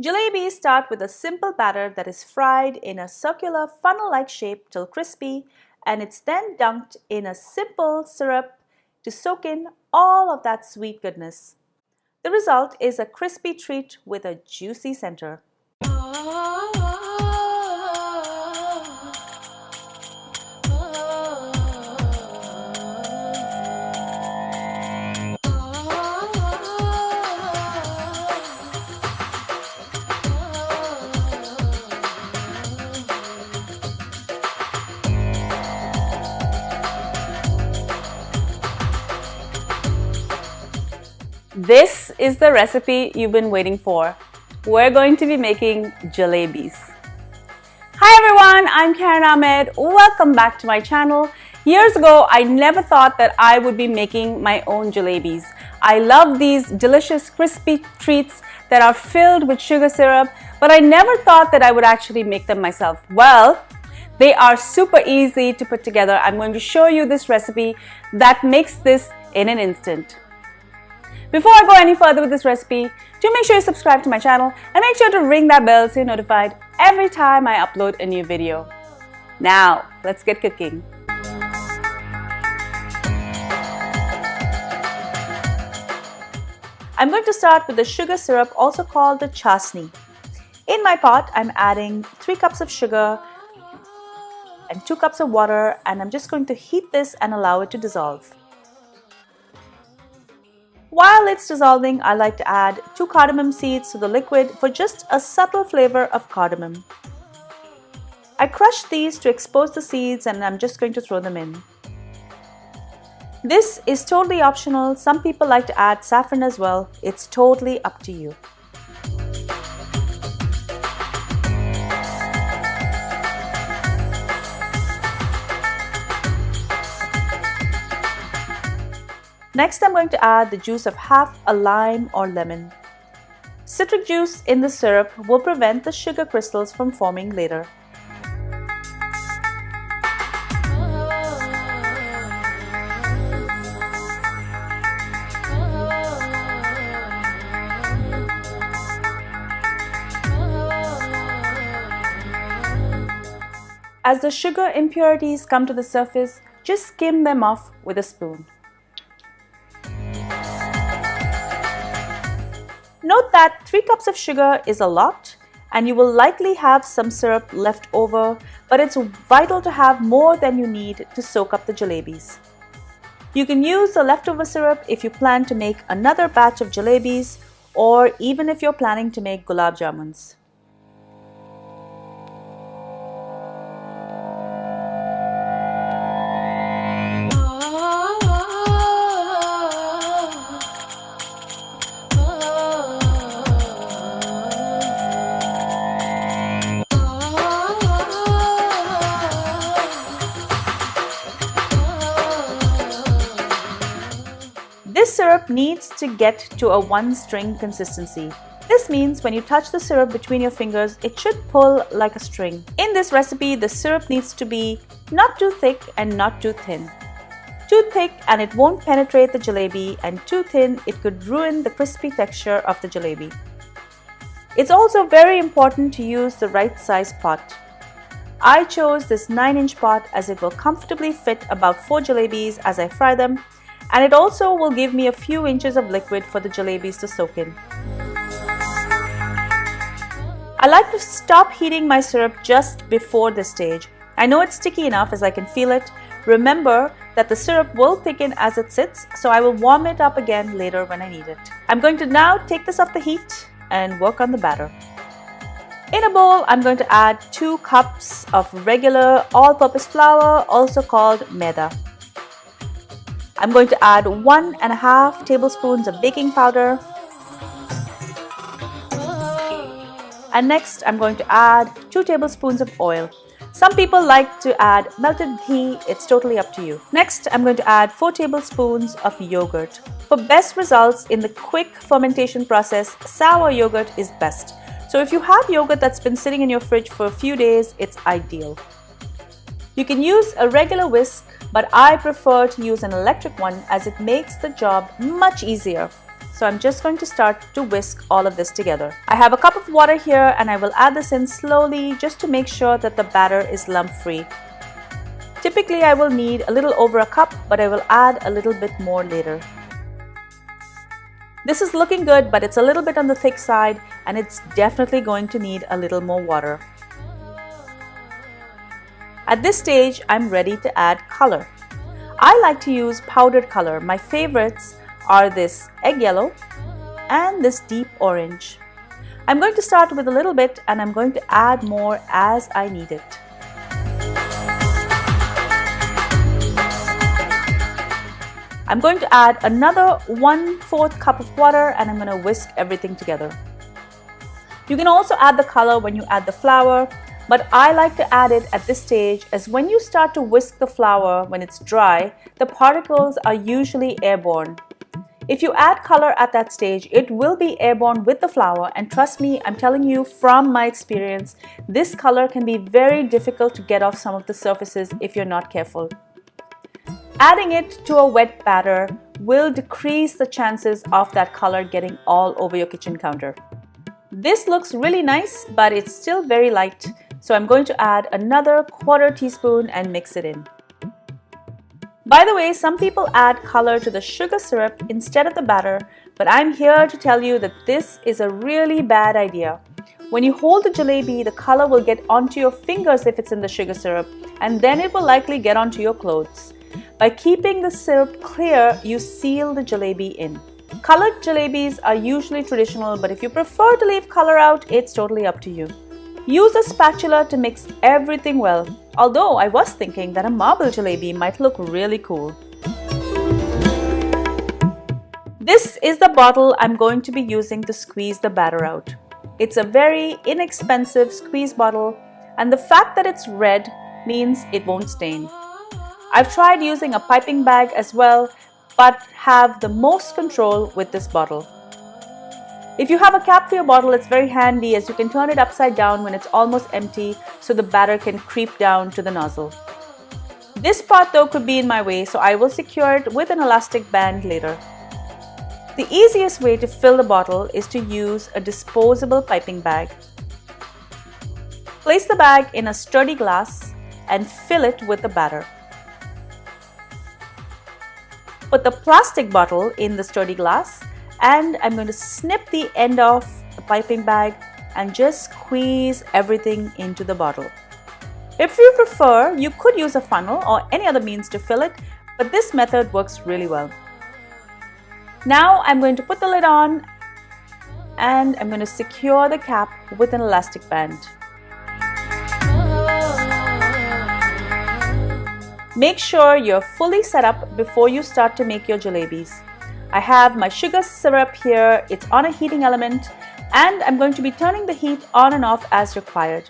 Jalebis start with a simple batter that is fried in a circular funnel-like shape till crispy, and it's then dunked in a simple syrup to soak in all of that sweet goodness. The result is a crispy treat with a juicy center. This is the recipe you've been waiting for. We're going to be making jalebis. Hi everyone, I'm Karen Ahmed. Welcome back to my channel. Years ago, I never thought that I would be making my own jalebis. I love these delicious crispy treats that are filled with sugar syrup, but I never thought that I would actually make them myself. Well, they are super easy to put together. I'm going to show you this recipe that makes this in an instant. Before I go any further with this recipe, do make sure you subscribe to my channel and make sure to ring that bell so you're notified every time I upload a new video. Now, let's get cooking. I'm going to start with the sugar syrup, also called the chasni. In my pot, I'm adding 3 cups of sugar and 2 cups of water, and I'm just going to heat this and allow it to dissolve. While it's dissolving, I like to add 2 cardamom seeds to the liquid for just a subtle flavor of cardamom. I crushed these to expose the seeds and I'm just going to throw them in. This is totally optional. Some people like to add saffron as well. It's totally up to you. Next, I'm going to add the juice of half a lime or lemon. Citric juice in the syrup will prevent the sugar crystals from forming later. As the sugar impurities come to the surface, just skim them off with a spoon. Note that 3 cups of sugar is a lot and you will likely have some syrup left over, but it's vital to have more than you need to soak up the jalebis. You can use the leftover syrup if you plan to make another batch of jalebis or even if you're planning to make gulab jamuns. This syrup needs to get to a one-string consistency. This means when you touch the syrup between your fingers, it should pull like a string. In this recipe, the syrup needs to be not too thick and not too thin. Too thick and it won't penetrate the jalebi, and too thin, it could ruin the crispy texture of the jalebi. It's also very important to use the right size pot. I chose this 9-inch pot as it will comfortably fit about 4 jalebis as I fry them, and it also will give me a few inches of liquid for the jalebis to soak in. I like to stop heating my syrup just before this stage. I know it's sticky enough as I can feel it. Remember that the syrup will thicken as it sits, so I will warm it up again later when I need it. I'm going to now take this off the heat and work on the batter. In a bowl, I'm going to add 2 cups of regular all-purpose flour, also called maida. I'm going to add 1.5 tablespoons of baking powder. And next, I'm going to add 2 tablespoons of oil. Some people like to add melted ghee. It's totally up to you. Next, I'm going to add 4 tablespoons of yogurt. For best results in the quick fermentation process, sour yogurt is best. So if you have yogurt that's been sitting in your fridge for a few days, it's ideal. You can use a regular whisk, but I prefer to use an electric one as it makes the job much easier. So I'm just going to start to whisk all of this together. I have a cup of water here and I will add this in slowly just to make sure that the batter is lump-free. Typically I will need a little over a cup, but I will add a little bit more later. This is looking good, but it's a little bit on the thick side and it's definitely going to need a little more water. At this stage, I'm ready to add color. I like to use powdered color. My favorites are this egg yellow and this deep orange. I'm going to start with a little bit and I'm going to add more as I need it. I'm going to add another 1/4 cup of water and I'm going to whisk everything together. You can also add the color when you add the flour, but I like to add it at this stage as when you start to whisk the flour when it's dry, the particles are usually airborne. If you add color at that stage, it will be airborne with the flour, and trust me, I'm telling you from my experience, this color can be very difficult to get off some of the surfaces if you're not careful. Adding it to a wet batter will decrease the chances of that color getting all over your kitchen counter. This looks really nice, but it's still very light, so I'm going to add another 1/4 teaspoon and mix it in. By the way, some people add color to the sugar syrup instead of the batter, but I'm here to tell you that this is a really bad idea. When you hold the jalebi, the color will get onto your fingers if it's in the sugar syrup, and then it will likely get onto your clothes. By keeping the syrup clear, you seal the jalebi in. Colored jalebis are usually traditional, but if you prefer to leave color out, it's totally up to you. Use a spatula to mix everything well, although I was thinking that a marble jalebi might look really cool. This is the bottle I'm going to be using to squeeze the batter out. It's a very inexpensive squeeze bottle, and the fact that it's red means it won't stain. I've tried using a piping bag as well, but have the most control with this bottle. If you have a cap for your bottle, it's very handy as you can turn it upside down when it's almost empty so the batter can creep down to the nozzle. This part though could be in my way, so I will secure it with an elastic band later. The easiest way to fill the bottle is to use a disposable piping bag. Place the bag in a sturdy glass and fill it with the batter. Put the plastic bottle in the sturdy glass and I'm going to snip the end off the piping bag and just squeeze everything into the bottle. If you prefer, you could use a funnel or any other means to fill it, but this method works really well. Now I'm going to put the lid on and I'm going to secure the cap with an elastic band. Make sure you're fully set up before you start to make your jalebis. I have my sugar syrup here, it's on a heating element, and I'm going to be turning the heat on and off as required.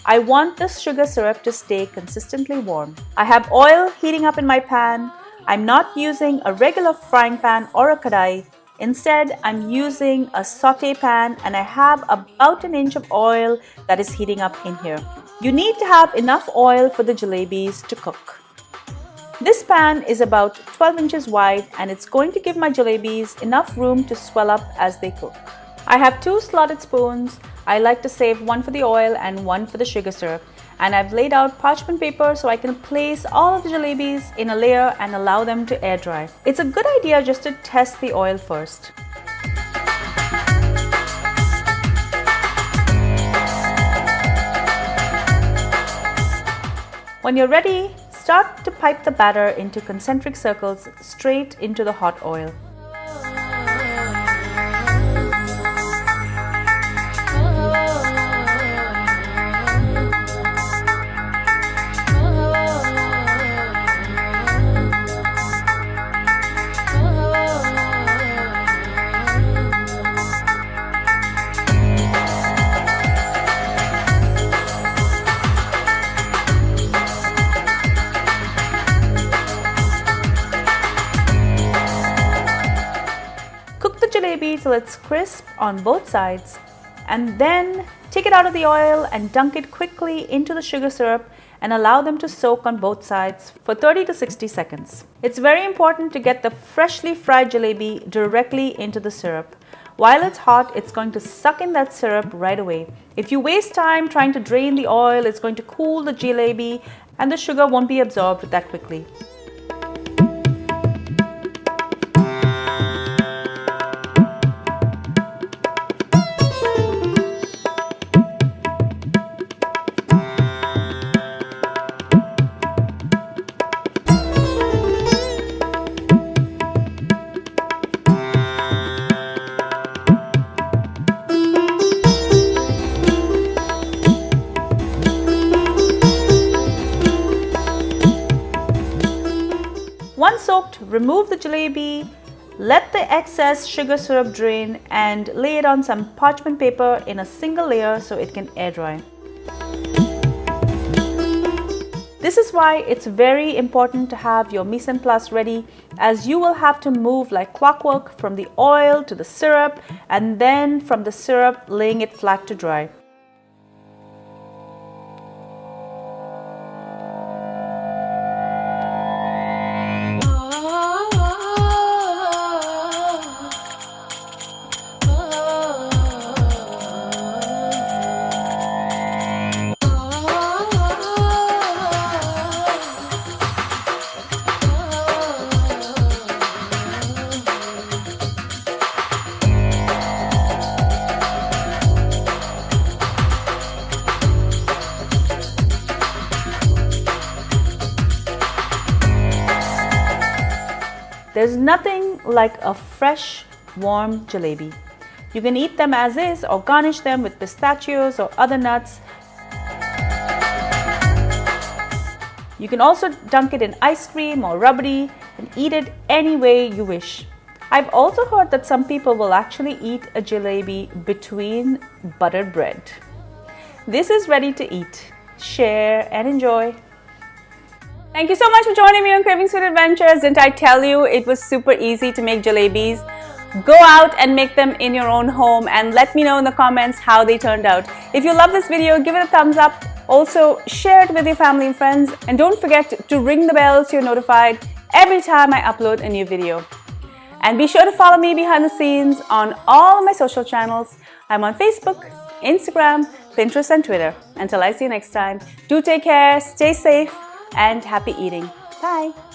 I want the sugar syrup to stay consistently warm. I have oil heating up in my pan. I'm not using a regular frying pan or a kadai. Instead, I'm using a saute pan and I have about 1 inch of oil that is heating up in here. You need to have enough oil for the jalebis to cook. This pan is about 12 inches wide and it's going to give my jalebis enough room to swell up as they cook. I have 2 slotted spoons. I like to save one for the oil and one for the sugar syrup. And I've laid out parchment paper so I can place all of the jalebis in a layer and allow them to air dry. It's a good idea just to test the oil first. When you're ready, start to pipe the batter into concentric circles straight into the hot oil. Jalebi till it's crisp on both sides, and then take it out of the oil and dunk it quickly into the sugar syrup and allow them to soak on both sides for 30 to 60 seconds. It's very important to get the freshly fried jalebi directly into the syrup. While it's hot, it's going to suck in that syrup right away. If you waste time trying to drain the oil, it's going to cool the jalebi and the sugar won't be absorbed that quickly. Once soaked, remove the jalebi, let the excess sugar syrup drain and lay it on some parchment paper in a single layer so it can air dry. This is why it's very important to have your mise en place ready, as you will have to move like clockwork from the oil to the syrup and then from the syrup laying it flat to dry. There's nothing like a fresh, warm jalebi. You can eat them as is or garnish them with pistachios or other nuts. You can also dunk it in ice cream or rubbery and eat it any way you wish. I've also heard that some people will actually eat a jalebi between buttered bread. This is ready to eat. Share and enjoy. Thank you so much for joining me on Cravings Food Adventures. Didn't I tell you it was super easy to make jalebis? Go out and make them in your own home and let me know in the comments how they turned out. If you love this video, give it a thumbs up. Also, share it with your family and friends. And don't forget to ring the bell so you're notified every time I upload a new video. And be sure to follow me behind the scenes on all of my social channels. I'm on Facebook, Instagram, Pinterest, and Twitter. Until I see you next time, do take care, stay safe, and happy eating. Bye.